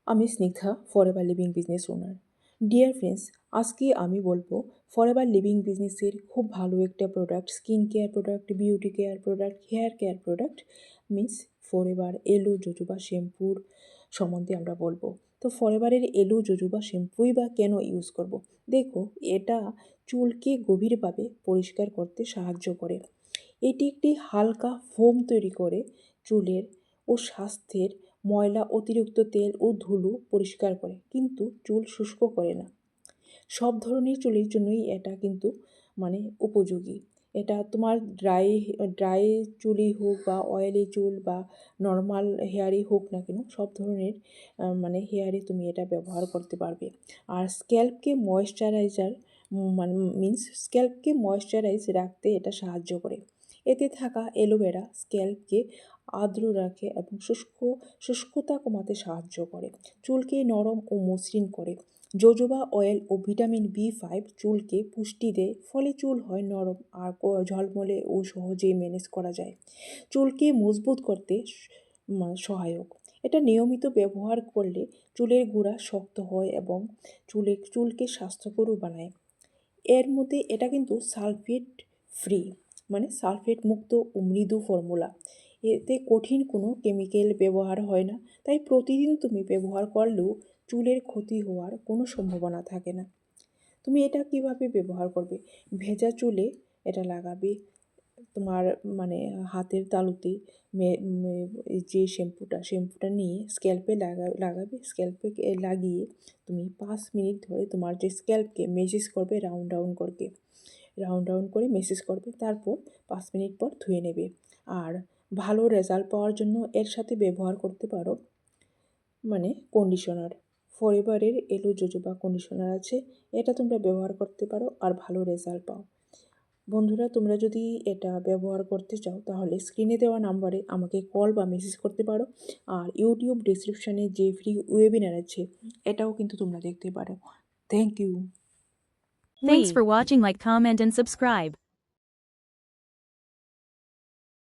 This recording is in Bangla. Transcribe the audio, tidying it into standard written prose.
আমি Snigdha, forever living business owner. Dear friends, আজকে আমি বলবো ফরএভার লিভিং বিজনেসের খুব ভালো একটা product, skin care product, beauty care product, hair care product means forever aloe jojoba শ্যাম্পুর সম্বন্ধে আমরা বলবো। তো ফরএভারের এলো জোজোবা শ্যাম্পুই বা কেন ইউজ করব। দেখো, এটা চুলকে গভীরভাবে পরিষ্কার করতে সাহায্য করে। এটি একটি হালকা ফোম তৈরি করে চুলের ও স্বাস্থ্যের ময়লা, অতিরিক্ত তেল ও ধুলো পরিষ্কার করে, কিন্তু চুল শুষ্ক করে না। সব ধরনের চুলের জন্যই এটা কিন্তু উপযোগী। এটা তোমার ড্রাই চুলই হোক বা অয়েলি চুল বা নর্মাল হেয়ারই হোক না কেন, সব ধরনের হেয়ারে তুমি এটা ব্যবহার করতে পারবে। আর স্ক্যাল্পকে ময়েশ্চারাইজার স্ক্যাল্পকে ময়েশ্চারাইজ রাখতে এটা সাহায্য করে। এতে থাকা অ্যালোভেরা স্ক্যাল্পকে আর্দ্র রাখে এবং শুষ্কতা কমাতে সাহায্য করে। চুলকে নরম ও মসৃণ করে। জোজোবা অয়েল ও ভিটামিন B5 চুলকে পুষ্টি দেয়, ফলে চুল হয় নরম আর ঝলমলে ও সহজেই ম্যানেজ করা যায়। চুলকে মজবুত করতে সহায়ক। এটা নিয়মিত ব্যবহার করলে চুলের গোড়া শক্ত হয় এবং চুলকে স্বাস্থ্যকরও বানায়। এর মধ্যে এটা কিন্তু সালফেট ফ্রি, সালফেট মুক্ত ও মৃদু ফর্মুলা। এতে কঠিন কোনো কেমিক্যাল ব্যবহার হয় না, তাই প্রতিদিন তুমি ব্যবহার করলেও চুলের ক্ষতি হওয়ার কোনো সম্ভাবনা থাকে না। তুমি এটা কিভাবে ব্যবহার করবে? ভেজা চুলে এটা লাগাবে, তোমার হাতের তালুতে এই যে শ্যাম্পুটা নিয়ে স্ক্যাল্পে লাগাবে। স্ক্যাল্পে লাগিয়ে তুমি 5 মিনিট ধরে তোমার যে স্ক্যাল্পকে মেসেজ করবে, রাউন্ড করে মেসেজ করবে। তারপর 5 মিনিট পর ধুয়ে নেবে। আর ভালো রেজাল্ট পাওয়ার জন্য এর সাথে ব্যবহার করতে পারো কন্ডিশনার। ফরএভারের এলো জোজোবা কন্ডিশনার আছে, এটা তোমরা ব্যবহার করতে পারো আর ভালো রেজাল্ট পাও। বন্ধুরা, তোমরা যদি এটা ব্যবহার করতে চাও তাহলে স্ক্রিনে দেওয়া নাম্বারে আমাকে কল বা মেসেজ করতে পারো। আর ইউটিউব ডেসক্রিপশানে যে ফ্রি ওয়েবিনার আছে, এটাও কিন্তু তোমরা দেখতে পারো। Thank you. Thanks for watching. Like, comment and subscribe.